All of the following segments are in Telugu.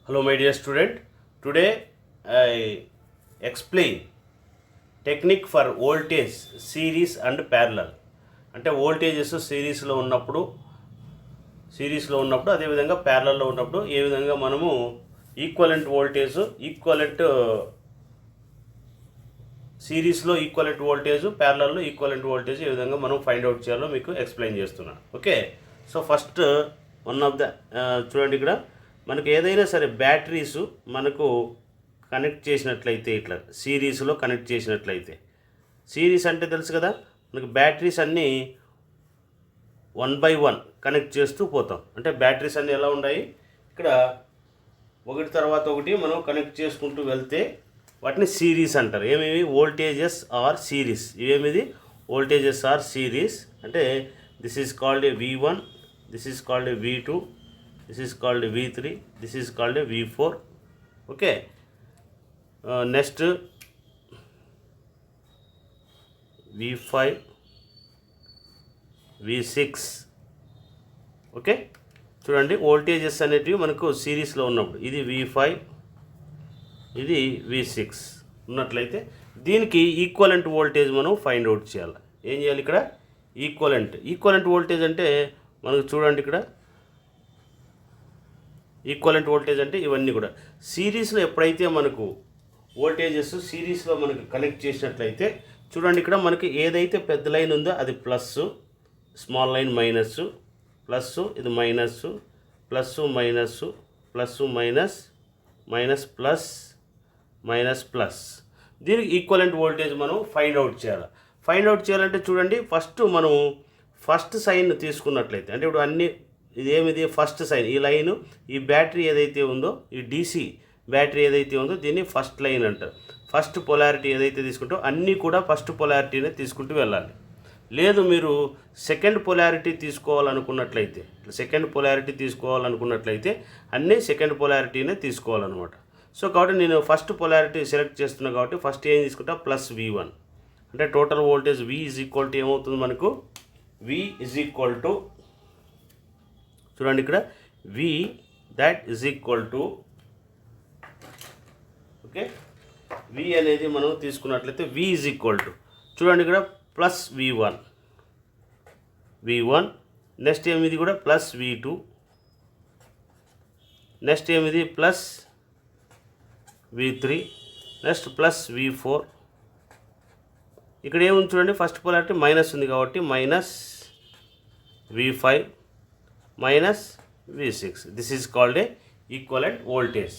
Hello my dear student. Today I explain technique for voltage series and parallel. అంటే వోల్టేజెస్ సిరీస్లో ఉన్నప్పుడు అదేవిధంగా ప్యారలల్లో ఉన్నప్పుడు ఏ విధంగా మనము ఈక్వలెంట్ వోల్టేజ్ సిరీస్లో ఈక్వలెంట్ వోల్టేజ్ ప్యారలల్లో ఈక్వలెంట్ వోల్టేజ్ ఏ విధంగా మనం ఫైండ్ అవుట్ చేయాలో మీకు ఎక్స్ప్లెయిన్ చేస్తున్నాను. Okay, so first one of the చూడండి, ఇక్కడ మనకు ఏదైనా సరే బ్యాటరీస్ మనకు కనెక్ట్ చేసినట్లయితే, ఇట్లా సిరీస్లో కనెక్ట్ చేసినట్లయితే, సిరీస్ అంటే తెలుసు కదా మనకు బ్యాటరీస్ అన్నీ 1 by 1 కనెక్ట్ చేస్తూ పోతాం. అంటే బ్యాటరీస్ అన్నీ ఎలా ఉన్నాయి, ఇక్కడ ఒకటి తర్వాత ఒకటి మనం కనెక్ట్ చేసుకుంటూ వెళ్తే వాటిని సిరీస్ అంటారు. ఏమేమి? Voltages are series. ఇవేమిది? Voltages are series. అంటే this is called a V1, this is called a V2, this is called a V3, this is called a V4. okay, next V5, V6. Okay, చూడండి వోల్టేజెస్ అనేటివి మనకు సిరీస్లో ఉన్నప్పుడు ఇది V5, ఇది V6 ఉన్నట్లయితే దీనికి ఈక్వలెంట్ వోల్టేజ్ మనం ఫైండ్ అవుట్ చేయాలి. ఏం చేయాలి? ఇక్కడ ఈక్వలెంట్ వోల్టేజ్ అంటే మనకు చూడండి, ఇక్కడ ఈక్వలెంట్ వోల్టేజ్ అంటే ఇవన్నీ కూడా సిరీస్లో ఎప్పుడైతే మనకు వోల్టేజెస్ సిరీస్లో మనకు కనెక్ట్ చేసినట్లయితే చూడండి, ఇక్కడ మనకి ఏదైతే పెద్ద లైన్ ఉందో అది plus, small line minus, plus ఇది minus, plus minus, plus minus, minus plus, minus plus. దీనికి ఈక్వలెంట్ వోల్టేజ్ మనం ఫైండ్ అవుట్ చేయాలంటే చూడండి, మనం ఫస్ట్ సైన్ తీసుకున్నట్లయితే, అంటే ఇప్పుడు అన్ని ఇదేమిది ఫస్ట్ సైన్, ఈ లైను, ఈ బ్యాటరీ ఏదైతే ఉందో, ఈ డీసీ బ్యాటరీ ఏదైతే ఉందో దీన్ని ఫస్ట్ లైన్ అంటారు. ఫస్ట్ పొలారిటీ ఏదైతే తీసుకుంటో అన్నీ కూడా ఫస్ట్ పొలారిటీనే తీసుకుంటూ వెళ్ళాలి. లేదు మీరు సెకండ్ పొలారిటీ తీసుకోవాలనుకున్నట్లయితే అన్నీ సెకండ్ పొలారిటీనే తీసుకోవాలన్నమాట. సో కాబట్టి నేను ఫస్ట్ పొలారిటీ సెలెక్ట్ చేస్తున్నా కాబట్టి ఫస్ట్ ఏం తీసుకుంటా, ప్లస్ V1. అంటే total voltage V is equal to ఏమవుతుంది మనకు, V ఈజ్ ఈక్వల్ టు చూడండి, ఇక్కడ V that is equal to, okay, V అనేది మనం తీసుకున్నట్లయితే V is equal to చూడండి ఇక్కడ ప్లస్ V1, నెక్స్ట్ ఏమిది కూడా ప్లస్ V2, నెక్స్ట్ ఏమిది plus V3, next plus V4. ఇక్కడ ఏముంది చూడండి, ఫస్ట్ పోలారిటీ మైనస్ ఉంది కాబట్టి minus V5 minus V6. This is called a equivalent voltage.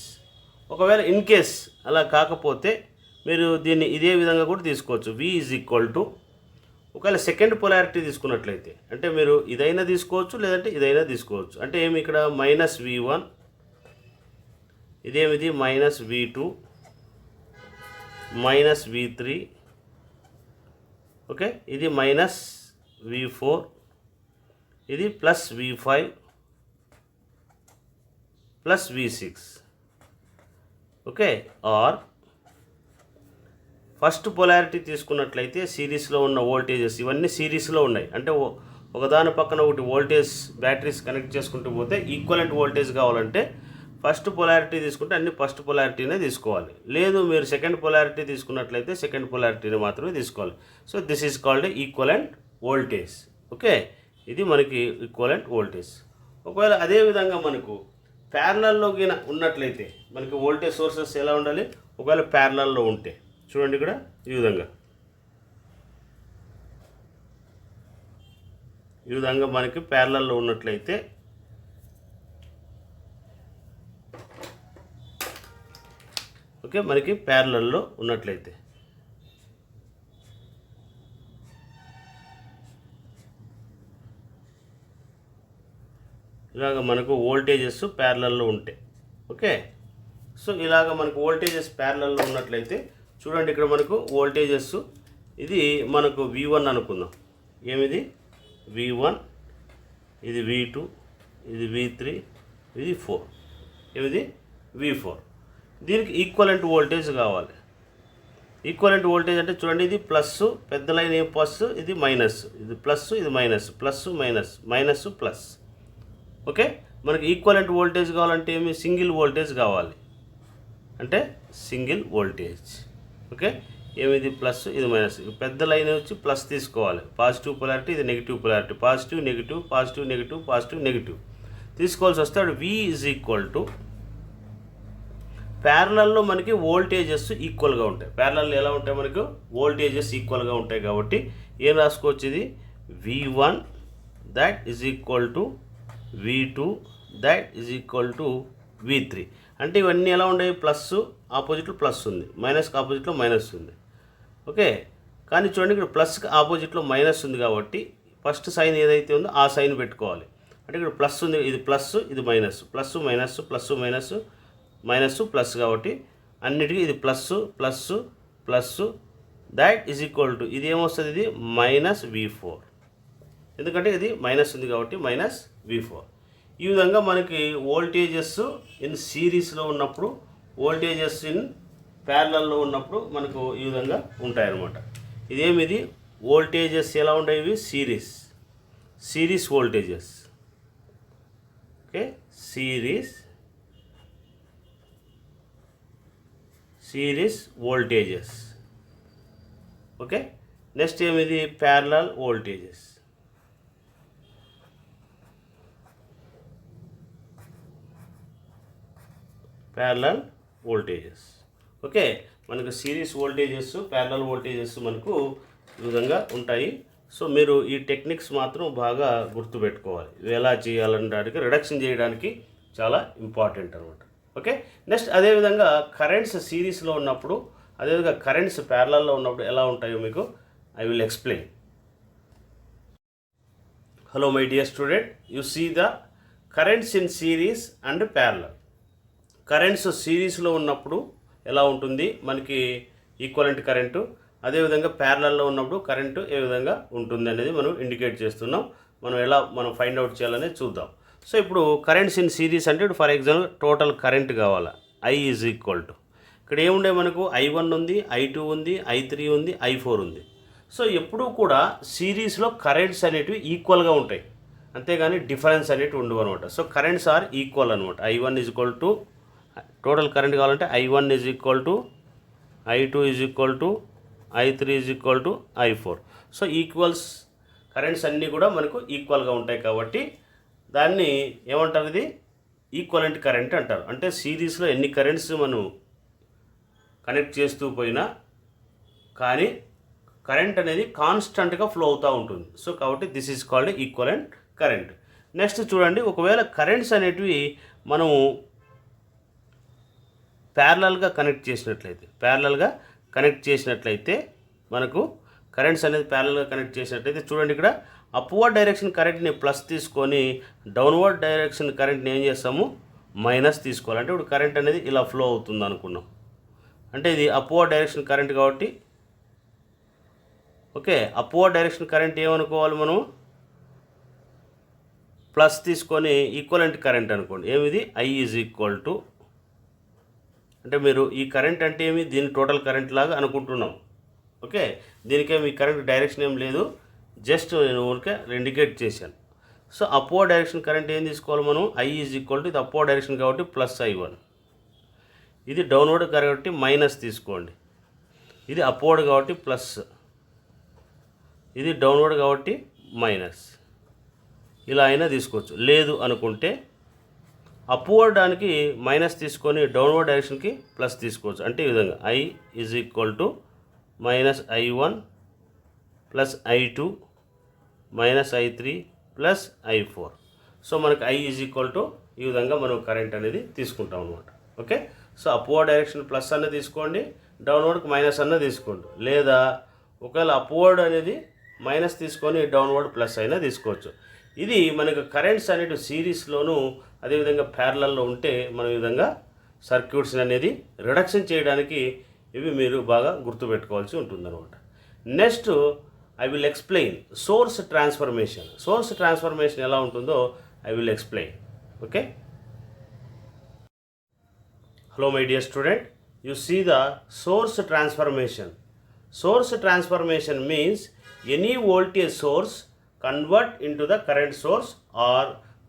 ఒకవేళ ఇన్ కేస్ అలా కాకపోతే మీరు దీన్ని ఇదే విధంగా కూడా తీసుకోవచ్చు. V ఈజ్ ఈక్వల్ టు, ఒకవేళ సెకండ్ పొలారిటీ తీసుకున్నట్లయితే అంటే మీరు ఇదైనా తీసుకోవచ్చు లేదంటే ఇదైనా తీసుకోవచ్చు. అంటే ఏమి ఇక్కడ మైనస్ V1, ఇదేమిది minus V2, minus V3, okay, ఇది మైనస్ V4, ఇది plus V5 plus V6. Okay, or first polarity తీసుకున్నట్లయితే సిరీస్లో ఉన్న వోల్టేజెస్ ఇవన్నీ సిరీస్లో ఉన్నాయి. అంటే ఒకదాని పక్కన ఒకటి వోల్టేజ్ బ్యాటరీస్ కనెక్ట్ చేసుకుంటూ పోతే ఈక్వలెంట్ వోల్టేజ్ కావాలంటే ఫస్ట్ పొలారిటీ తీసుకుంటే అన్ని ఫస్ట్ పొలారిటీనే తీసుకోవాలి. లేదు మీరు సెకండ్ పొలారిటీ తీసుకున్నట్లయితే సెకండ్ పొలారిటీని మాత్రమే తీసుకోవాలి. So this is called equivalent voltage. Okay, ఇది మనకి ఈక్వలెంట్ వోల్టేజ్. ఒకవేళ అదేవిధంగా మనకు ప్యారలల్లో ఉన్నట్లయితే మనకి వోల్టేజ్ సోర్సెస్ ఎలా ఉండాలి, ఒకవేళ ప్యారలల్లో ఉంటే చూడండి ఇక్కడ ఈ విధంగా మనకి ప్యారలల్లో ఉన్నట్లయితే ఓకే, మనకి ప్యారలల్లో ఉన్నట్లయితే ఇలాగ మనకు వోల్టేజెస్ ప్యారలల్లో ఉంటాయి. ఓకే, సో ఇలాగ మనకు వోల్టేజెస్ ప్యారలల్లో ఉన్నట్లయితే చూడండి, ఇక్కడ మనకు వోల్టేజెస్ ఇది మనకు V1 అనుకుందాం. ఏమిది V1, ఇది V2, ఇది V3, ఇది 4, ఏమిది V4. దీనికి ఈక్వలెంట్ వోల్టేజ్ కావాలి. ఈక్వలెంట్ వోల్టేజ్ అంటే చూడండి, ఇది ప్లస్, పెద్ద లైన్ ఏ ప్లస్, ఇది మైనస్, ఇది ప్లస్, ఇది minus, plus minus, minus plus. Okay, మనకి ఈక్వలెంట్ వోల్టేజ్ కావాలంటే ఏమి సింగిల్ వోల్టేజ్ కావాలి, అంటే సింగిల్ వోల్టేజ్. ఓకే, ఏమిది ప్లస్ ఇది మైనస్, పెద్ద లైన్ వచ్చి ప్లస్ తీసుకోవాలి, పాజిటివ్ పొలారిటీ, ఇది negative polarity, positive negative positive negative positive negative తీసుకోవాల్సి వస్తే V ఈజ్ ఈక్వల్ టు ప్యారలల్లో మనకి వోల్టేజెస్ ఈక్వల్గా ఉంటాయి. ప్యారలల్ ఎలా ఉంటాయి, మనకు వోల్టేజెస్ ఈక్వల్గా ఉంటాయి కాబట్టి ఏం రాసుకోవచ్చు, ఇది V1 that is equal to V2 that is equal to V3. అంటే ఇవన్నీ ఎలా ఉన్నాయి, ప్లస్ ఆపోజిట్లో ప్లస్ ఉంది, మైనస్కి ఆపోజిట్లో మైనస్ ఉంది. ఓకే, కానీ చూడండి ఇక్కడ ప్లస్కి ఆపోజిట్లో మైనస్ ఉంది కాబట్టి ఫస్ట్ సైన్ ఏదైతే ఉందో ఆ సైన్ పెట్టుకోవాలి. అంటే ఇక్కడ ప్లస్ ఉంది, ఇది ప్లస్ ఇది minus, plus minus plus minus minus plus కాబట్టి అన్నిటికీ ఇది plus plus plus that is equal to ఇది ఏమొస్తుంది, ఇది మైనస్ V4. ఎందుకంటే ఇది మైనస్ ఉంది కాబట్టి మైనస్ V4. ఈ విధంగా మనకి వోల్టేజెస్ ఇన్ సిరీస్లో ఉన్నప్పుడు, వోల్టేజెస్ ఇన్ ప్యారలల్లో ఉన్నప్పుడు మనకు ఈ విధంగా ఉంటాయన్నమాట. ఇదేమిది వోల్టేజెస్ ఎలా ఉండేవి, series voltages. Okay, series voltages. Okay, next ఏమిది parallel voltages. Parallel voltages. Okay, మనకు సిరీస్ వోల్టేజెస్, ప్యారలల్ వోల్టేజెస్ మనకు ఈ విధంగా ఉంటాయి. సో మీరు ఈ టెక్నిక్స్ మాత్రం బాగా గుర్తుపెట్టుకోవాలి. ఇవి ఎలా చేయాలనడానికి, రిడక్షన్ చేయడానికి చాలా ఇంపార్టెంట్ అనమాట. ఓకే, నెక్స్ట్ అదేవిధంగా కరెంట్స్ సిరీస్లో ఉన్నప్పుడు, అదేవిధంగా కరెంట్స్ ప్యారలల్లో ఉన్నప్పుడు ఎలా ఉంటాయో మీకు I will explain. Hello my dear student, you see the currents in series and parallel. Currents సిరీస్లో ఉన్నప్పుడు ఎలా ఉంటుంది, మనకి ఈక్వలెంట్ కరెంటు, అదేవిధంగా ప్యారలల్లో ఉన్నప్పుడు కరెంటు ఏ విధంగా ఉంటుంది అనేది మనం ఇండికేట్ చేస్తున్నాం. మనం ఫైండ్ అవుట్ చేయాలనేది చూద్దాం. సో ఇప్పుడు కరెంట్స్ ఇన్ సిరీస్ అంటే ఫర్ ఎగ్జాంపుల్ టోటల్ కరెంట్ కావాలా, I ఈజ్ ఈక్వల్ టు ఇక్కడ ఏముండే మనకు I1 ఉంది, I2 ఉంది, I3 ఉంది, I4 ఉంది. సో ఎప్పుడూ కూడా సిరీస్లో కరెంట్స్ అనేటివి ఈక్వల్గా ఉంటాయి, అంతేగాని డిఫరెన్స్ అనేటివి ఉండవు అనమాట. సో కరెంట్స్ ఆర్ ఈక్వల్ అనమాట. I1 is equal to total current కావాలంటే I1 is equal to I2 is equal to I3 is equal to I4. So equals currents అన్నీ కూడా మనకు ఈక్వల్గా ఉంటాయి కాబట్టి దాన్ని ఏమంటారు, ఇది ఈక్వలెంట్ కరెంట్ అంటారు. అంటే సిరీస్లో ఎన్ని కరెంట్స్ మనం కనెక్ట్ చేస్తూ పోయినా కానీ కరెంట్ అనేది కాన్స్టెంట్గా ఫ్లో అవుతూ ఉంటుంది. సో కాబట్టి this is called equivalent current. Next చూడండి, ఒకవేళ కరెంట్స్ అనేటివి మనము ప్యారలల్గా కనెక్ట్ చేసినట్లయితే మనకు కరెంట్స్ అనేది ప్యారలల్గా కనెక్ట్ చేసినట్లయితే చూడండి, ఇక్కడ అప్వర్డ్ డైరెక్షన్ కరెంట్ని ప్లస్ తీసుకొని డౌన్వర్డ్ డైరెక్షన్ కరెంట్ని ఏం చేస్తాము, మైనస్ తీసుకోవాలి. అంటే ఇప్పుడు కరెంట్ అనేది ఇలా ఫ్లో అవుతుంది అనుకున్నాం, అంటే ఇది అప్వర్డ్ డైరెక్షన్ కరెంట్ కాబట్టి ఓకే, అప్వర్డ్ డైరెక్షన్ కరెంట్ ఏమనుకోవాలి మనం, ప్లస్ తీసుకొని ఈక్వలెంట్ కరెంట్ అనుకోండి. ఏమిది I ఈజ్ ఈక్వల్ టు, అంటే మీరు ఈ కరెంట్ అంటే ఏమి, దీని టోటల్ కరెంట్ లాగా అనుకుంటున్నాం. ఓకే, దీనికేమి ఈ కరెంట్ డైరెక్షన్ ఏం లేదు, జస్ట్ నేను ఊరికే ఇండికేట్ చేశాను. సో అప్వర్డ్ డైరెక్షన్ కరెంట్ ఏం తీసుకోవాలి మనం, I ఈజ్ ఈక్వల్ టు, ఇది అప్వర్డ్ డైరెక్షన్ కాబట్టి ప్లస్ I1, ఇది డౌన్వర్డ్ కాబట్టి మైనస్ తీసుకోండి, ఇది అప్వర్డ్ కాబట్టి ప్లస్, ఇది డౌన్వర్డ్ కాబట్టి మైనస్, ఇలా అయినా తీసుకోవచ్చు. లేదు అనుకుంటే అప్వర్డ్ దానికి మైనస్ తీసుకొని డౌన్వర్డ్ డైరెక్షన్కి ప్లస్ తీసుకోవచ్చు. అంటే ఈ విధంగా I is equal to minus I1 plus I2 minus I3 plus I4. So మనకి I ఈజ్ ఈక్వల్ టు ఈ విధంగా మనం కరెంట్ అనేది తీసుకుంటాం అనమాట. Okay, so upward direction plus అన్న తీసుకోండి, డౌన్వర్డ్కి మైనస్ అన్న తీసుకోండి, లేదా ఒకవేళ అప్వర్డ్ అనేది మైనస్ తీసుకొని డౌన్వర్డ్ ప్లస్ అయినా తీసుకోవచ్చు. ఇది మనకు కరెంట్స్ అనేటివి సిరీస్లోను అదేవిధంగా ప్యారలల్లో ఉంటే మనం ఈ విధంగా సర్క్యూట్స్ అనేది రిడక్షన్ చేయడానికి ఇవి మీరు బాగా గుర్తుపెట్టుకోవాల్సి ఉంటుందన్నమాట. Next I will explain source transformation. Source transformation ఎలా ఉంటుందో I will explain. Okay, hello my dear student, you see the source transformation. Source transformation means any voltage source convert into the current source or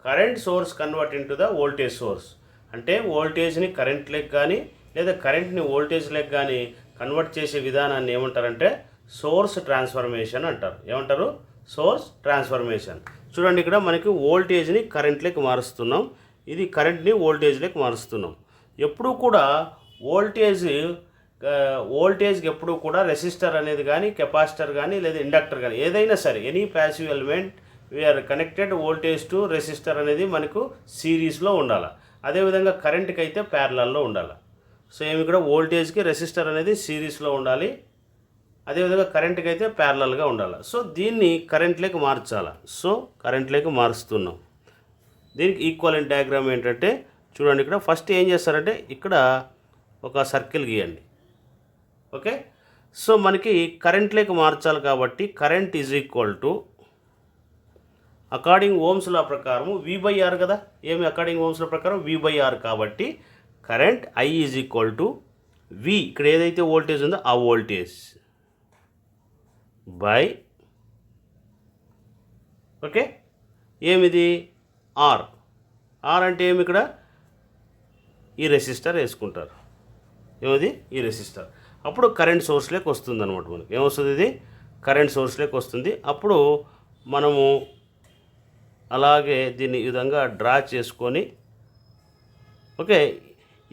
current source convert into the voltage source. అంటే వోల్టేజ్ని కరెంట్ లెక్క కానీ లేదా కరెంట్ని వోల్టేజ్ లెక్క కానీ కన్వర్ట్ చేసే విధానాన్ని ఏమంటారంటే సోర్స్ ట్రాన్స్ఫర్మేషన్ అంటారు. ఏమంటారు? Source transformation. చూడండి, ఇక్కడ మనకి వోల్టేజ్ని కరెంట్లోకి మారుస్తున్నాం, ఇది కరెంట్ని వోల్టేజ్లోకి మారుస్తున్నాం. ఎప్పుడూ కూడా వోల్టేజ్కి ఎప్పుడూ కూడా రెసిస్టర్ అనేది కానీ కెపాసిటర్ కానీ లేదా ఇండక్టర్ కానీ ఏదైనా సరే any passive element we are connected voltage to resistor అనేది మనకు సిరీస్లో ఉండాలి. అదేవిధంగా కరెంట్కి అయితే ప్యారలల్లో ఉండాలి. సో ఏమి ఇక్కడ వోల్టేజ్కి రెసిస్టర్ అనేది సిరీస్లో ఉండాలి, అదేవిధంగా కరెంట్కి అయితే ప్యారలల్గా ఉండాలి. సో దీన్ని కరెంట్లోకి మార్చాలి. సో కరెంట్లోకి మారుస్తున్నాం. దీనికి ఈక్వలెంట్ డయాగ్రామ్ ఏంటంటే చూడండి, ఇక్కడ ఫస్ట్ ఏం చేస్తారంటే ఇక్కడ ఒక సర్కిల్ గీయండి. ఓకే, సో మనకి కరెంట్లోకి మార్చాలి కాబట్టి current is equal to according Ohm's law ప్రకారం V/R కదా. ఏమి అకార్డింగ్ ఓమ్స్ లా ప్రకారం V/R కాబట్టి current I is equal to V, ఇక్కడ ఏదైతే వోల్టేజ్ ఉందో ఆ వోల్టేజ్ బై ఓకే ఏమిది R. R అంటే ఏమి ఇక్కడ ఈ రెసిస్టర్ వేసుకుంటారు. ఏమది ఈ రెసిస్టర్. అప్పుడు కరెంట్ సోర్స్లోకి వస్తుంది అనమాట. మనకి ఏమొస్తుంది? ఇది కరెంట్ సోర్స్లోకి వస్తుంది. అప్పుడు మనము అలాగే దీన్ని ఈ విధంగా డ్రా చేసుకొని ఓకే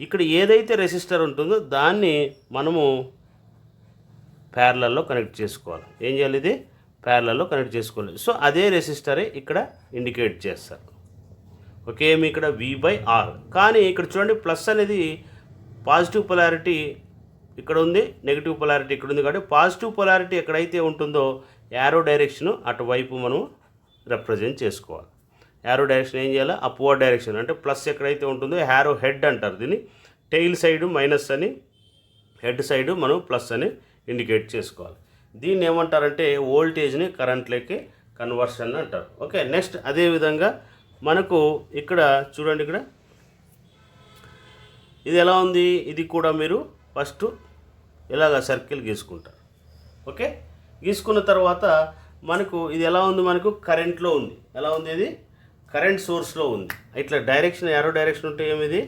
ఇక్కడ ఏదైతే రెసిస్టర్ ఉంటుందో దాన్ని మనము ప్యారలల్లో కనెక్ట్ చేసుకోవాలి. ఏం చేయాలి? ఇది ప్యారలల్లో కనెక్ట్ చేసుకోవాలి. సో అదే రెసిస్టరే ఇక్కడ ఇండికేట్ చేస్తారు. ఓకే, మీ ఇక్కడ V/R. కానీ ఇక్కడ చూడండి, ప్లస్ అనేది పాజిటివ్ పొలారిటీ ఇక్కడ ఉంది, నెగిటివ్ పొలారిటీ ఇక్కడ ఉంది. కాబట్టి పాజిటివ్ పొలారిటీ ఎక్కడైతే ఉంటుందో యారో డైరెక్షన్ అటువైపు మనం రిప్రజెంట్ చేసుకోవాలి. యారో డైరెక్షన్ ఏం చేయాలి? Upward direction. అంటే ప్లస్ ఎక్కడైతే ఉంటుందో యారో హెడ్ అంటారు దీన్ని. టెయిల్ సైడు మైనస్ అని, హెడ్ సైడు మనం ప్లస్ అని ఇండికేట్ చేసుకోవాలి. దీన్ని ఏమంటారంటే వోల్టేజ్ని కరెంట్లోకి కన్వర్షన్ అంటారు. ఓకే, నెక్స్ట్ అదేవిధంగా మనకు ఇక్కడ చూడండి, ఇక్కడ ఇది ఎలా ఉంది? ఇది కూడా మీరు ఫస్ట్ ఇలాగ సర్కిల్ గీసుకుంటారు. ఓకే, గీసుకున్న తర్వాత మనకు ఇది ఎలా ఉంది? మనకు కరెంట్లో ఉంది. ఎలా ఉంది? ఇది కరెంట్ సోర్స్లో ఉంది. ఇట్లా డైరెక్షన్ యారో డైరెక్షన్ ఉంటే ఏమిది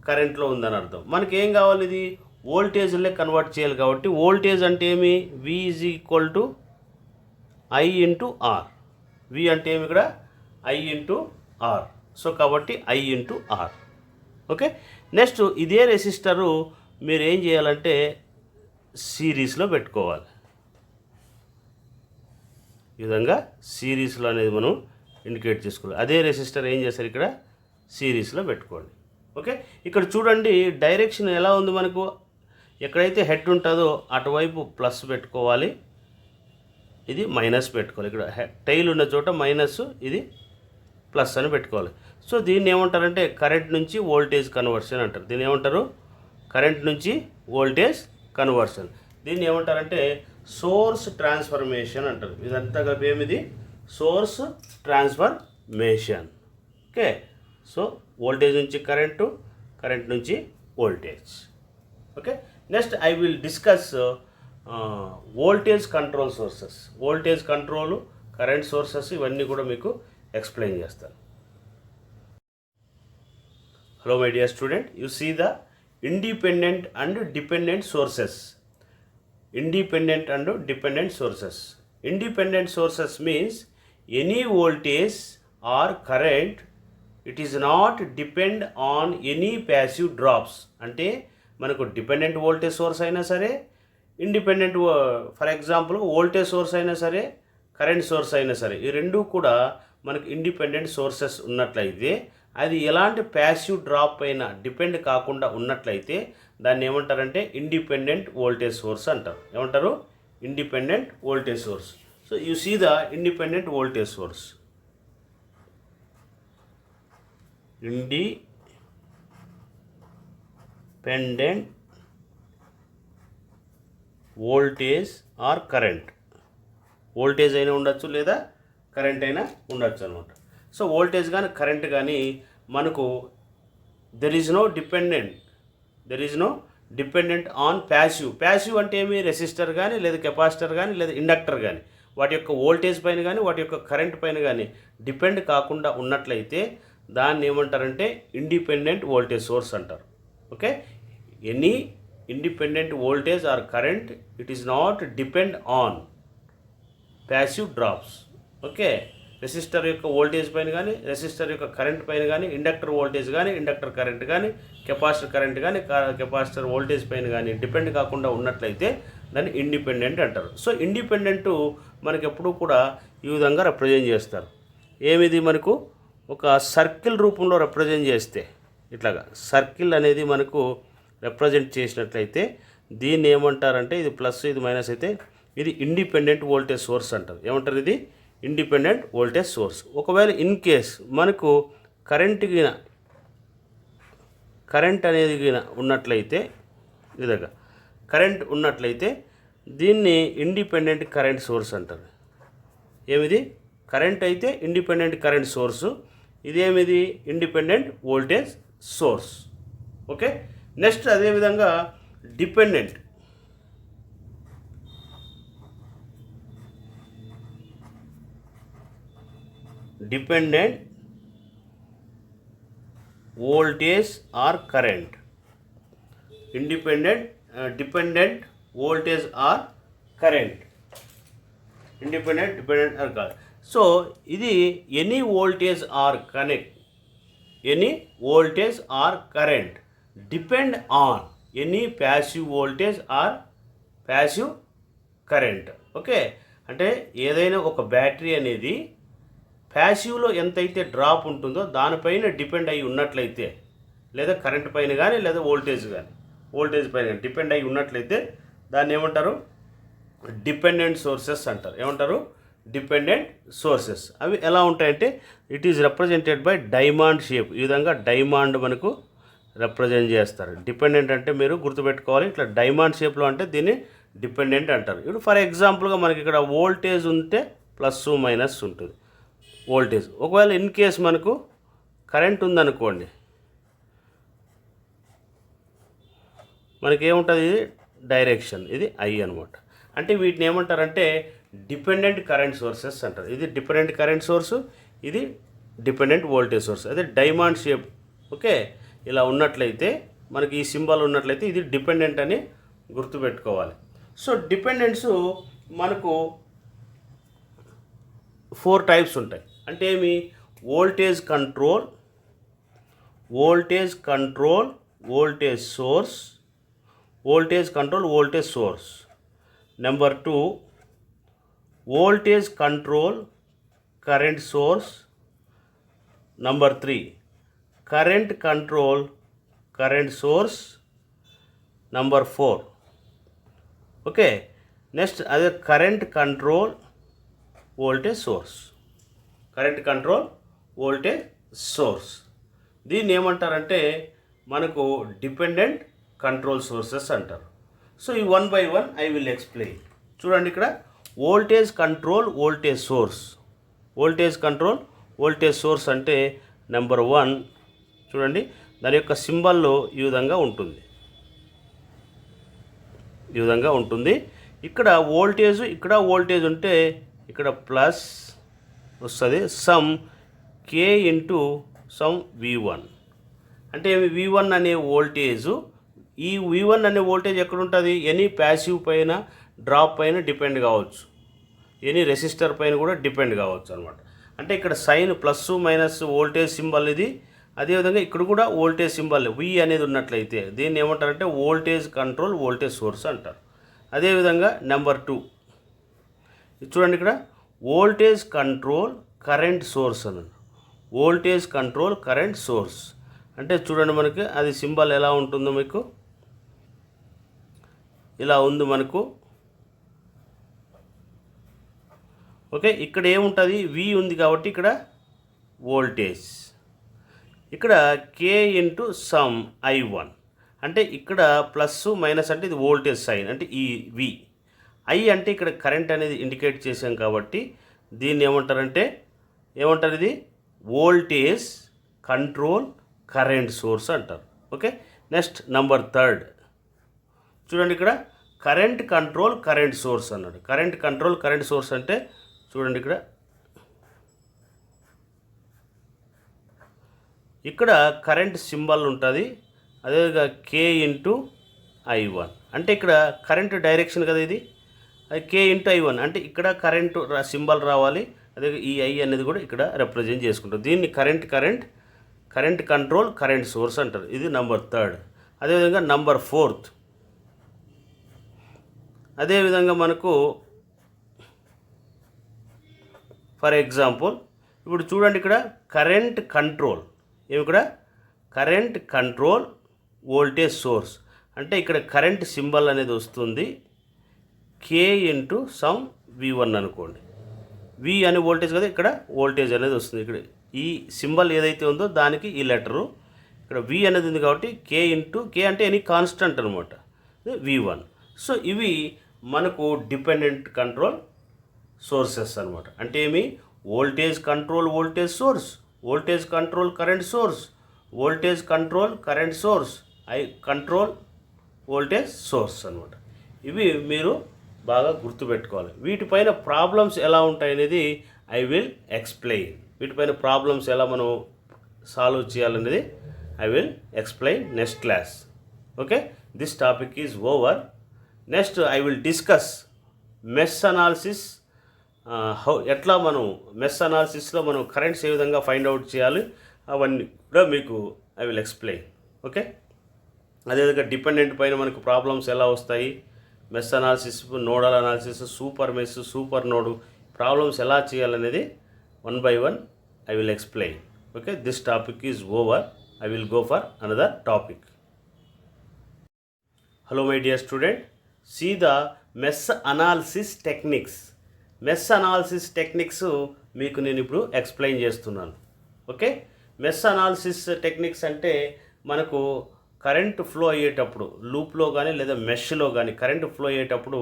కరెంట్లో ఉందని అర్థం. మనకి ఏం కావాలి? ఇది వోల్టేజ్లే కన్వర్ట్ చేయాలి. కాబట్టి వోల్టేజ్ అంటే ఏమి? V is equal to I into R. V అంటే ఏమి? ఇక్కడ I ఇంటూ R. సో కాబట్టి I into R. Okay, next ఇదే రెసిస్టరు మీరు ఏం చేయాలంటే సిరీస్లో పెట్టుకోవాలి. ఈ విధంగా సిరీస్లో అనేది మనం ఇండికేట్ చేసుకోవాలి. అదే రెసిస్టర్ ఏం చేస్తారు? ఇక్కడ సిరీస్లో పెట్టుకోండి. ఓకే, ఇక్కడ చూడండి డైరెక్షన్ ఎలా ఉంది? మనకు ఎక్కడైతే హెడ్ ఉంటుందో అటువైపు ప్లస్ పెట్టుకోవాలి, ఇది మైనస్ పెట్టుకోవాలి. ఇక్కడ టైల్ ఉన్న చోట మైనస్, ఇది ప్లస్ అని పెట్టుకోవాలి. సో దీన్ని ఏమంటారంటే కరెంట్ నుంచి వోల్టేజ్ కన్వర్షన్ అంటారు. దీన్ని ఏమంటారు? కరెంట్ నుంచి వోల్టేజ్ కన్వర్షన్. దీన్ని ఏమంటారంటే సోర్స్ ట్రాన్స్ఫర్మేషన్ అంటారు. ఇదంతా కలిపి ఏమిది? Source transformation. Okay, so voltage నుంచి కరెంటు, కరెంట్ నుంచి voltage. Okay, next I will discuss voltage control sources. Voltage control, current sources ఇవన్నీ కూడా మీకు ఎక్స్ప్లెయిన్ చేస్తాను. Hello my dear student, you see the independent and dependent sources. Independent and dependent sources. Independent sources means any voltage or current, it is not depend on any passive drops. అంటే మనకు డిపెండెంట్ వోల్టేజ్ సోర్స్ అయినా సరే, independent for example voltage source అయినా సరే, కరెంట్ సోర్స్ అయినా సరే, ఈ రెండు కూడా మనకు ఇండిపెండెంట్ సోర్సెస్ ఉన్నట్లయితే అది ఎలాంటి ప్యాసివ్ డ్రాప్ పైన డిపెండ్ కాకుండా ఉన్నట్లయితే దాన్ని ఏమంటారంటే ఇండిపెండెంట్ వోల్టేజ్ సోర్స్ అంటారు. ఏమంటారు? Independent voltage source. So you see the independent voltage source. Independent voltage or current. Voltage అయినా ఉండొచ్చు లేదా కరెంట్ అయినా ఉండొచ్చు అనమాట. సో వోల్టేజ్ కానీ కరెంట్ కానీ మనకు there is no dependent on passive. Passive అంటే ఏమి? రెసిస్టర్ కానీ లేదా కెపాసిటర్ కానీ లేదా ఇండక్టర్ కానీ. వాటి యొక్క వోల్టేజ్ పైన కానీ వాటి యొక్క కరెంట్ పైన కానీ డిపెండ్ కాకుండా ఉన్నట్లయితే దాన్ని ఏమంటారంటే ఇండిపెండెంట్ వోల్టేజ్ సోర్స్ అంటారు. Okay, any independent voltage or current it is not depend on passive drops. Okay, resistor యొక్క వోల్టేజ్ పైన కానీ రెసిస్టర్ యొక్క కరెంట్ పైన కానీ ఇండక్టర్ వోల్టేజ్ కానీ ఇండక్టర్ కరెంట్ కానీ కెపాసిటర్ కరెంట్ కానీ కెపాసిటర్ వోల్టేజ్ పైన కానీ డిపెండ్ కాకుండా ఉన్నట్లయితే దాన్ని ఇండిపెండెంట్ అంటారు. సో ఇండిపెండెంట్ మనకి ఎప్పుడూ కూడా ఈ విధంగా రిప్రజెంట్ చేస్తారు. ఏమిది మనకు ఒక సర్కిల్ రూపంలో రిప్రజెంట్ చేస్తే ఇట్లాగా సర్కిల్ అనేది మనకు రిప్రజెంట్ చేసినట్లయితే దీన్ని ఏమంటారంటే ఇది ప్లస్ ఇది మైనస్ అయితే ఇది ఇండిపెండెంట్ వోల్టేజ్ సోర్స్ అంటారు. ఏమంటారు? ఇది ఇండిపెండెంట్ వోల్టేజ్ సోర్స్. ఒకవేళ ఇన్ కేస్ మనకు కరెంట్ అనేది ఉన్నట్లయితే ఈ విధంగా కరెంట్ ఉన్నట్లయితే దీన్ని ఇండిపెండెంట్ కరెంట్ సోర్స్ అంటారు. ఏమిది? కరెంట్ అయితే ఇండిపెండెంట్ కరెంట్ సోర్సు, ఇదేమిది? Independent voltage source. Okay, next అదేవిధంగా dependent voltage or current. Dependent voltage or current. Dependent or current. So ఇది any voltage or current depend on any passive voltage or passive current. Okay, అంటే ఏదైనా ఒక బ్యాటరీ అనేది ప్యాసివ్లో ఎంతైతే డ్రాప్ ఉంటుందో దానిపైన డిపెండ్ అయి ఉన్నట్లయితే లేదా కరెంట్ పైన కానీ లేదా వోల్టేజ్ పైన డిపెండ్ అయి ఉన్నట్లయితే దాన్ని ఏమంటారు? డిపెండెంట్ సోర్సెస్ అంటారు. ఏమంటారు? Dependent sources. అవి ఎలా ఉంటాయంటే it is represented by diamond shape. ఈ విధంగా డైమండ్ మనకు రిప్రజెంట్ చేస్తారు. డిపెండెంట్ అంటే మీరు గుర్తుపెట్టుకోవాలి, ఇట్లా డైమండ్ షేప్లో అంటే దీన్ని డిపెండెంట్ అంటారు. ఇప్పుడు ఫర్ ఎగ్జాంపుల్గా మనకి ఇక్కడ వోల్టేజ్ ఉంటే ప్లస్ మైనస్ ఉంటుంది వోల్టేజ్. ఒకవేళ ఇన్ కేస్ మనకు కరెంట్ ఉందనుకోండి, మనకి ఏముంటుంది? ఇది డైరెక్షన్, ఇది ఐ అనమాట. అంటే వీటిని ఏమంటారంటే డిపెండెంట్ కరెంట్ సోర్సెస్ అంటారు. ఇది డిపెండెంట్ కరెంట్ సోర్సు, ఇది డిపెండెంట్ వోల్టేజ్ సోర్స్. అదే డైమండ్ షేప్. ఓకే, ఇలా ఉన్నట్లయితే మనకి ఈ సింబల్ ఉన్నట్లయితే ఇది డిపెండెంట్ అని గుర్తుపెట్టుకోవాలి. సో డిపెండెన్స్ మనకు 4 టైప్స్ ఉంటాయి. అంటే ఏమి? Voltage control, voltage source. Number 2 voltage control current source. Number 3 current control current source. Number 4 okay, next అదే కరెంట్ కంట్రోల్ వోల్టేజ్ సోర్స్. దీన్ని ఏమంటారంటే మనకు డిపెండెంట్ కంట్రోల్ సోర్సెస్ అంటారు. సో ఈ 1 by 1 ఐ విల్ ఎక్స్ప్లెయిన్. చూడండి, ఇక్కడ వోల్టేజ్ కంట్రోల్ వోల్టేజ్ సోర్స్ అంటే నెంబర్ 1 చూడండి, దాని యొక్క సింబల్లో ఈ విధంగా ఉంటుంది. ఇక్కడ వోల్టేజ్ ఉంటే ఇక్కడ ప్లస్ వస్తుంది, some K into some V1. అంటే V1 అనే వోల్టేజు, ఈ V1 అనే వోల్టేజ్ ఎక్కడ ఉంటుంది? ఎనీ ప్యాసివ్ పైన డ్రాప్ పైన డిపెండ్ కావచ్చు, ఎనీ రెసిస్టర్ పైన కూడా డిపెండ్ కావచ్చు అనమాట. అంటే ఇక్కడ sign plus minus voltage symbol ఇది. అదేవిధంగా ఇక్కడ కూడా వోల్టేజ్ సింబల్ V అనేది ఉన్నట్లయితే దీన్ని ఏమంటారంటే వోల్టేజ్ కంట్రోల్ వోల్టేజ్ సోర్స్ అంటారు. అదేవిధంగా నెంబర్ 2 చూడండి, ఇక్కడ వోల్టేజ్ కంట్రోల్ కరెంట్ సోర్స్ అన్నారు. వోల్టేజ్ కంట్రోల్ కరెంట్ సోర్స్ అంటే చూడండి, మనకి అది సింబల్ ఎలా ఉంటుందో మీకు ఇలా ఉంది మనకు. ఓకే, ఇక్కడ ఏముంటుంది? V ఉంది కాబట్టి ఇక్కడ వోల్టేజ్, ఇక్కడ K ఇంటూ సమ్ I1. అంటే ఇక్కడ ప్లస్ మైనస్ అంటే ఇది వోల్టేజ్ సైన్, అంటే ఈ V. I అంటే ఇక్కడ కరెంట్ అనేది ఇండికేట్ చేసాం కాబట్టి దీన్ని ఏమంటారు? ఇది వోల్టేజ్ కంట్రోల్ కరెంట్ సోర్స్ అంటారు. ఓకే, నెక్స్ట్ నెంబర్ 3 చూడండి, ఇక్కడ కరెంట్ కంట్రోల్ కరెంట్ సోర్స్ అన్నాడు. కరెంట్ కంట్రోల్ కరెంట్ సోర్స్ అంటే చూడండి ఇక్కడ కరెంట్ సింబల్ ఉంటుంది, అదేవిధంగా K ఇంటూ I1 అంటే ఇక్కడ కరెంట్ డైరెక్షన్ కదా ఇది, అది K ఇంటూ I1 అంటే ఇక్కడ కరెంటు సింబల్ రావాలి, అదే ఈ I అనేది కూడా ఇక్కడ రిప్రజెంట్ చేసుకుంటాం. దీన్ని కరెంట్ కంట్రోల్ కరెంట్ సోర్స్ అంటారు. ఇది నంబర్ 3. అదేవిధంగా నంబర్ 4, అదేవిధంగా మనకు ఫర్ ఎగ్జాంపుల్ ఇప్పుడు చూడండి ఇక్కడ కరెంట్ కంట్రోల్ ఇక్కడ కరెంట్ కంట్రోల్ వోల్టేజ్ సోర్స్ అంటే ఇక్కడ కరెంట్ సింబల్ అనేది వస్తుంది K ఇంటూ సమ్ V1 అనుకోండి. V అనే వోల్టేజ్ కదా, ఇక్కడ వోల్టేజ్ అనేది వస్తుంది. ఇక్కడ ఈ సింబల్ ఏదైతే ఉందో దానికి ఈ లెటరు ఇక్కడ V అనేది ఉంది కాబట్టి K అంటే ఎనీ కాన్స్టెంట్ అనమాట, V1. సో ఇవి మనకు డిపెండెంట్ కంట్రోల్ సోర్సెస్ అనమాట. అంటే ఏమి, voltage control voltage source, voltage control current source, voltage control current source, control voltage source అనమాట. ఇవి మీరు బాగా గుర్తుపెట్టుకోవాలి. వీటిపైన ప్రాబ్లమ్స్ ఎలా ఉంటాయనేది ఐ విల్ ఎక్స్ప్లెయిన్. వీటిపైన ప్రాబ్లమ్స్ ఎలా మనం సాల్వ్ చేయాలనేది I will explain next class. Okay, this topic is over. Next I will discuss mesh analysis. ఎట్లా మనం మెష్ అనాలిసిస్లో మనం కరెంట్స్ ఏ విధంగా ఫైండ్ అవుట్ చేయాలి అవన్నీ కూడా మీకు ఐ విల్ ఎక్స్ప్లెయిన్. ఓకే, అదేవిధంగా డిపెండెంట్ పైన మనకు ప్రాబ్లమ్స్ ఎలా వస్తాయి, mesh analysis, nodal analysis, super mesh, super node problems ఎలా చేయాలనేది 1 by 1 I will explain. Okay, this topic is over. I will go for another topic. Hello my dear student, see the mesh analysis techniques. Mesh analysis techniques మీకు నేను ఇప్పుడు ఎక్స్ప్లెయిన్ చేస్తున్నాను. ఓకే, మెష్ అనాలిసిస్ టెక్నిక్స్ అంటే మనకు కరెంట్ ఫ్లో అయ్యేటప్పుడు లూప్లో కానీ లేదా మెష్లో కానీ కరెంట్ ఫ్లో అయ్యేటప్పుడు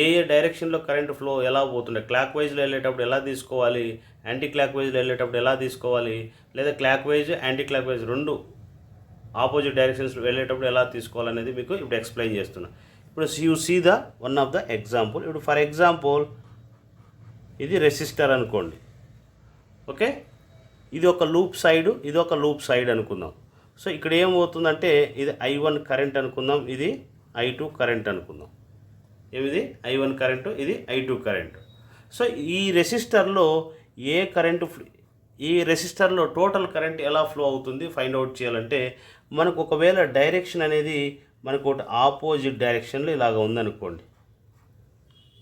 ఏ డైరెక్షన్లో కరెంట్ ఫ్లో ఎలా పోతుండే, క్లాక్ వైజ్లో వెళ్ళేటప్పుడు ఎలా తీసుకోవాలి, యాంటీ క్లాక్ వైజ్లో వెళ్ళేటప్పుడు ఎలా తీసుకోవాలి, లేదా clockwise anticlockwise రెండు ఆపోజిట్ డైరెక్షన్స్ వెళ్ళేటప్పుడు ఎలా తీసుకోవాలనేది మీకు ఇప్పుడు ఎక్స్ప్లెయిన్ చేస్తున్నా. ఇప్పుడు you see the one of the example. ఇప్పుడు ఫర్ ఎగ్జాంపుల్ ఇది రెసిస్టర్ అనుకోండి. ఓకే, ఇది ఒక లూప్ సైడ్, ఇది ఒక లూప్ సైడ్ అనుకుందాం. సో ఇక్కడ ఏమవుతుందంటే ఇది I1 కరెంట్ అనుకుందాం, ఇది I2 కరెంట్ అనుకుందాం. ఏమిది I1 కరెంటు, ఇది I2 కరెంటు. సో ఈ రెసిస్టర్లో ఈ రెసిస్టర్లో టోటల్ కరెంట్ ఎలా ఫ్లో అవుతుంది ఫైండ్ అవుట్ చేయాలంటే మనకు ఒకవేళ డైరెక్షన్ అనేది మనకు ఒకటి ఆపోజిట్ డైరెక్షన్లో ఇలాగ ఉందనుకోండి,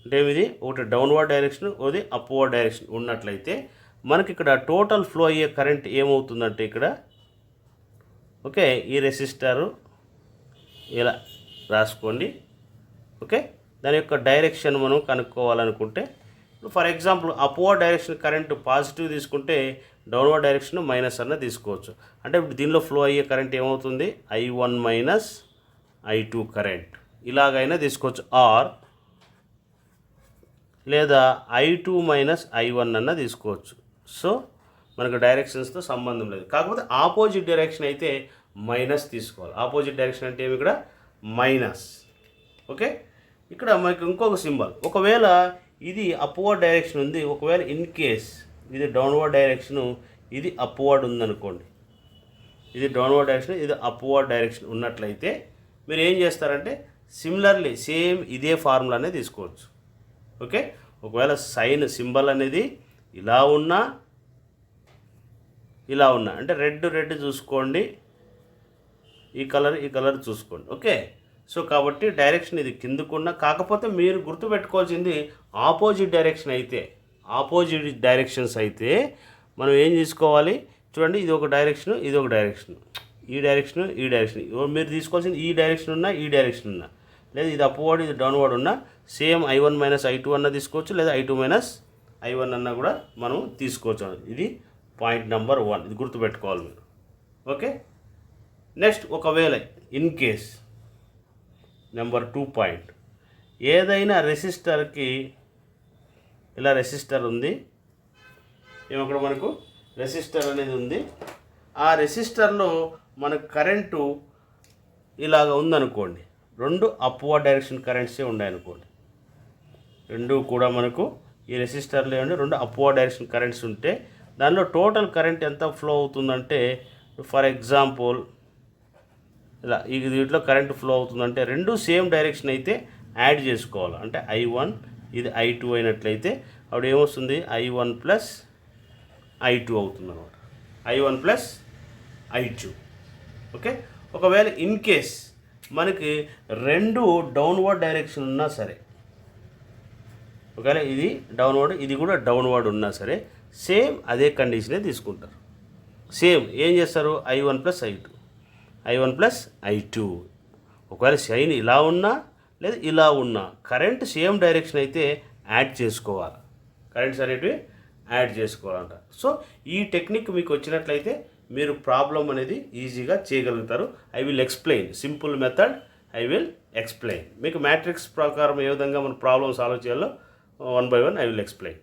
అంటే ఇది ఒకటి డౌన్వర్డ్ డైరెక్షన్, ఒకటి అప్వర్డ్ డైరెక్షన్ ఉన్నట్లయితే మనకి ఇక్కడ టోటల్ ఫ్లో అయ్యే కరెంట్ ఏమవుతుందంటే ఇక్కడ ఓకే ఈ రెసిస్టరు ఇలా రాసుకోండి. ఓకే, దాని యొక్క డైరెక్షన్ మనం కనుక్కోవాలనుకుంటే for example upward direction current positive తీసుకుంటే డౌన్వర్డ్ డైరెక్షన్ మైనస్ అన్న తీసుకోవచ్చు. అంటే ఇప్పుడు దీనిలో ఫ్లో అయ్యే కరెంట్ ఏమవుతుంది, I1 మైనస్ I2 కరెంట్ ఇలాగైనా తీసుకోవచ్చు, ఆర్ లేదా I2 మైనస్ I1 అన్న తీసుకోవచ్చు. సో మనకు డైరెక్షన్స్తో సంబంధం లేదు, కాకపోతే ఆపోజిట్ డైరెక్షన్ అయితే మైనస్ తీసుకోవాలి. ఆపోజిట్ డైరెక్షన్ అంటే ఏమి, ఇక్కడ మైనస్. ఓకే, ఇక్కడ మనకు ఇంకొక సింబల్, ఒకవేళ ఇది అప్వర్డ్ డైరెక్షన్ ఉంది, ఒకవేళ ఇన్ కేస్ ఇది డౌన్వర్డ్ డైరెక్షను, ఇది అప్వర్డ్ ఉందనుకోండి, ఇది డౌన్వర్డ్ డైరెక్షన్, ఇది అప్వర్డ్ డైరెక్షన్ ఉన్నట్లయితే మీరు ఏం చేస్తారంటే సిమిలర్లీ సేమ్ ఇదే ఫార్ములానే తీసుకోవచ్చు. ఓకే, ఒకవేళ సైన్ సింబల్ అనేది ఇలా ఉన్నా అంటే రెడ్ చూసుకోండి, ఈ కలర్ చూసుకోండి. ఓకే, సో కాబట్టి డైరెక్షన్ ఇది కిందకున్న, కాకపోతే మీరు గుర్తుపెట్టుకోవాల్సింది ఆపోజిట్ డైరెక్షన్స్ అయితే మనం ఏం తీసుకోవాలి చూడండి, ఇది ఒక డైరెక్షన్, ఇది ఒక డైరెక్షన్, ఈ డైరెక్షన్ మీరు తీసుకోవాల్సింది ఈ డైరెక్షన్ ఉన్నా లేదా ఇది అప్వర్డ్ ఇది డౌన్వర్డ్ ఉన్నా సేమ్ I1 మైనస్ I2 అన్న తీసుకోవచ్చు, లేదా I2 మైనస్ I1 అన్న కూడా మనం తీసుకోవచ్చు. ఇది పాయింట్ నెంబర్ 1, ఇది గుర్తుపెట్టుకోవాలి మీరు. ఓకే, నెక్స్ట్ ఒకవేళ ఇన్ కేస్ నెంబర్ 2 పాయింట్, ఏదైనా రెసిస్టర్కి ఇలా రెసిస్టర్ ఉంది, ఏమక్కడ మనకు రెసిస్టర్ అనేది ఉంది, ఆ రెసిస్టర్లో మనకు కరెంటు ఇలాగ ఉందనుకోండి, రెండు అప్వర్డ్ డైరెక్షన్ కరెంట్సే ఉన్నాయనుకోండి, రెండు కూడా మనకు ఈ రెసిస్టర్లో ఏమంటే రెండు అప్వర్డ్ డైరెక్షన్ కరెంట్స్ ఉంటే దానిలో టోటల్ కరెంట్ ఎంత ఫ్లో అవుతుందంటే, ఫర్ ఎగ్జాంపుల్ ఇలా ఈ దీంట్లో కరెంట్ ఫ్లో అవుతుందంటే రెండు సేమ్ డైరెక్షన్ అయితే యాడ్ చేసుకోవాలి. అంటే I1 ఇది I2 అయినట్లయితే అప్పుడు ఏమొస్తుంది, I1 ప్లస్ I2 అవుతుంది అనమాట. I1 plus I2. ఓకే. ఒకవేళ ఇన్ కేస్ మనకి రెండు డౌన్వర్డ్ డైరెక్షన్ ఉన్నా సరే, ఒకవేళ ఇది డౌన్వర్డ్ ఇది కూడా డౌన్వర్డ్ ఉన్నా సరే సేమ్ అదే కండిషనే తీసుకుంటారు. సేమ్ ఏం చేస్తారు, I1 plus I2, I1 plus I2. ఒకవేళ సైన్ ఇలా ఉన్నా లేదా ఇలా ఉన్నా కరెంట్ సేమ్ డైరెక్షన్ అయితే యాడ్ చేసుకోవాలి, కరెంట్స్ అనేటివి యాడ్ చేసుకోవాలంట. సో ఈ టెక్నిక్ మీకు వచ్చినట్లయితే మీరు ప్రాబ్లం అనేది ఈజీగా చేయగలుగుతారు. I will explain simple method, I will explain. మీకు మ్యాట్రిక్స్ ప్రకారం ఏ విధంగా మన ప్రాబ్లమ్ సాల్వ్ చేయాలో 1 by 1 ఐ విల్ ఎక్స్ప్లెయిన్.